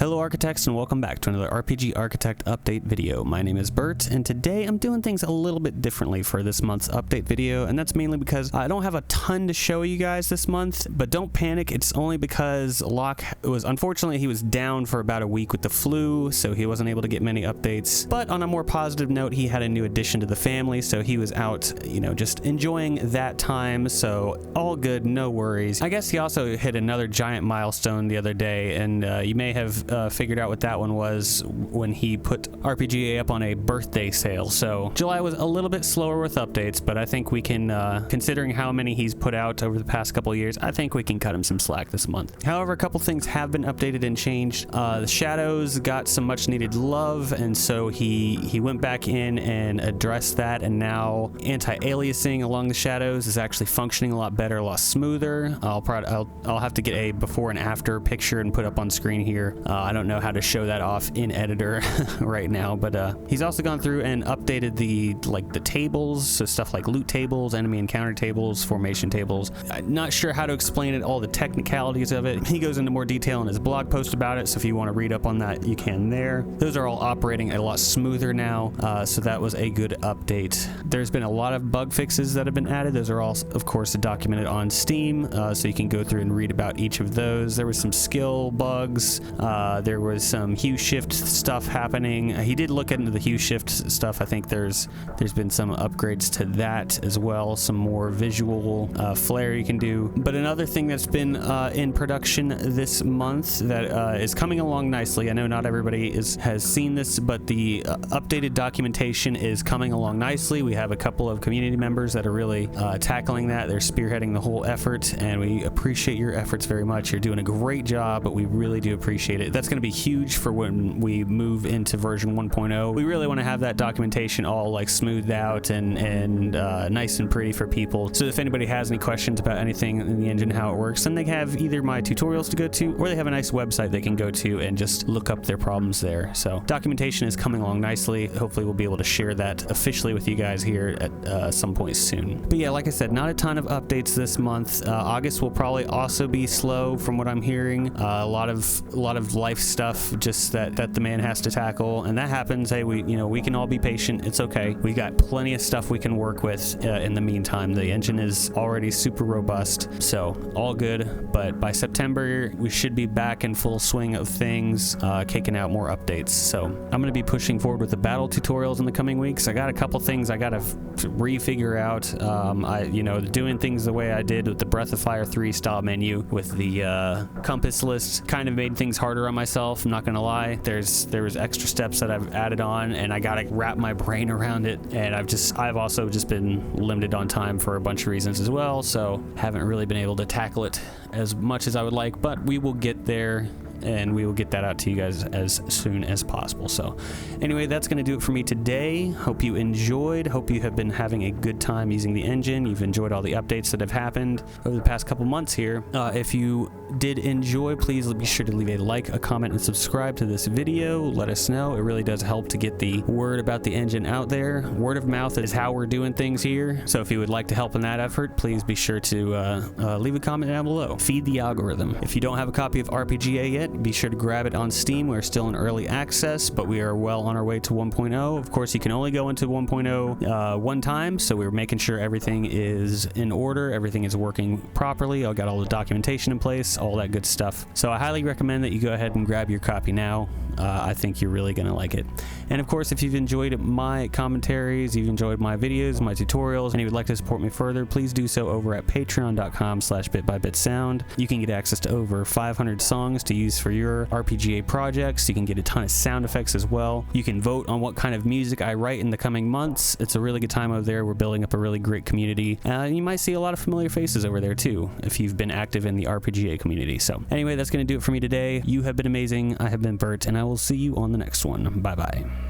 Hello architects, and welcome back to another RPG Architect update video. My name is Bert, and today I'm doing things a little bit differently for this month's update video, and that's mainly because I don't have a ton to show you guys this month, but don't panic, it's only because Locke unfortunately he was down for about a week with the flu, so he wasn't able to get many updates. But on a more positive note, he had a new addition to the family, so he was out, just enjoying that time, so all good, no worries. I guess he also hit another giant milestone the other day, and you may have figured out what that one was when he put RPGA up on a birthday sale. So July was a little bit slower with updates, but I think we can, considering how many he's put out over the past couple of years, I think we can cut him some slack this month. However, a couple things have been updated and changed. The shadows got some much needed love, and so he went back in and addressed that, and now anti-aliasing along the shadows is actually functioning a lot better, a lot smoother. I'll have to get a before and after picture and put up on screen here. I don't know how to show that off in editor right now, but he's also gone through and updated the tables, so stuff like loot tables, enemy encounter tables, formation tables. I'm not sure how to explain it, all the technicalities of it. He goes into more detail in his blog post about it, so if you want to read up on that, you can there. Those are all operating a lot smoother now, so that was a good update. There's been a lot of bug fixes that have been added. Those are all, of course, documented on Steam, so you can go through and read about each of those. There was some skill bugs. There was some hue shift stuff happening. He did look into the hue shift stuff. I think there's been some upgrades to that as well, some more visual flair you can do. But another thing that's been in production this month that is coming along nicely, I know not everybody has seen this, but the updated documentation is coming along nicely. We have a couple of community members that are really tackling that. They're spearheading the whole effort, and we appreciate your efforts very much. You're doing a great job, but we really do appreciate it. That's going to be huge for when we move into version 1.0. We really want to have that documentation all smoothed out and nice and pretty for people. So if anybody has any questions about anything in the engine, how it works, then they have either my tutorials to go to, or they have a nice website they can go to and just look up their problems there. So documentation is coming along nicely. Hopefully we'll be able to share that officially with you guys here at some point soon. But yeah, like I said, not a ton of updates this month. August will probably also be slow from what I'm hearing. A lot of life stuff just that the man has to tackle, and that happens. Hey, we can all be patient. It's okay. We got plenty of stuff we can work with in the meantime. The engine is already super robust, so all good. But by September, we should be back in full swing of things, kicking out more updates. So I'm going to be pushing forward with the battle tutorials in the coming weeks. I got a couple things I got to refigure out. Doing things the way I did with the Breath of Fire 3 style menu with the compass list kind of made things harder on myself. I'm not gonna lie. There was extra steps that I've added on, and I gotta wrap my brain around it, and I've also just been limited on time for a bunch of reasons as well, so haven't really been able to tackle it as much as I would like, but we will get there, and we will get that out to you guys as soon as possible. So anyway, that's going to do it for me today. Hope you enjoyed. Hope you have been having a good time using the engine. You've enjoyed all the updates that have happened over the past couple months here. If you did enjoy, please be sure to leave a like, a comment, and subscribe to this video. Let us know. It really does help to get the word about the engine out there. Word of mouth is how we're doing things here. So if you would like to help in that effort, please be sure to leave a comment down below. Feed the algorithm. If you don't have a copy of RPGA yet, be sure to grab it on Steam. We're still in early access, but we are well on our way to 1.0. Of course, you can only go into 1.0 one time, so we're making sure everything is in order, everything is working properly. I got all the documentation in place, all that good stuff. So I highly recommend that you go ahead and grab your copy now. I think you're really going to like it. And of course, if you've enjoyed my commentaries, you've enjoyed my videos, my tutorials, and you would like to support me further, please do so over at patreon.com/bitbybitsound. You can get access to over 500 songs to use for your RPGA projects. You can get a ton of sound effects as well. You can vote on what kind of music I write in the coming months. It's a really good time over there. We're building up a really great community. You might see a lot of familiar faces over there too, if you've been active in the RPGA community. So anyway, that's going to do it for me today. You have been amazing. I have been Bert, and I will see you on the next one. Bye-bye.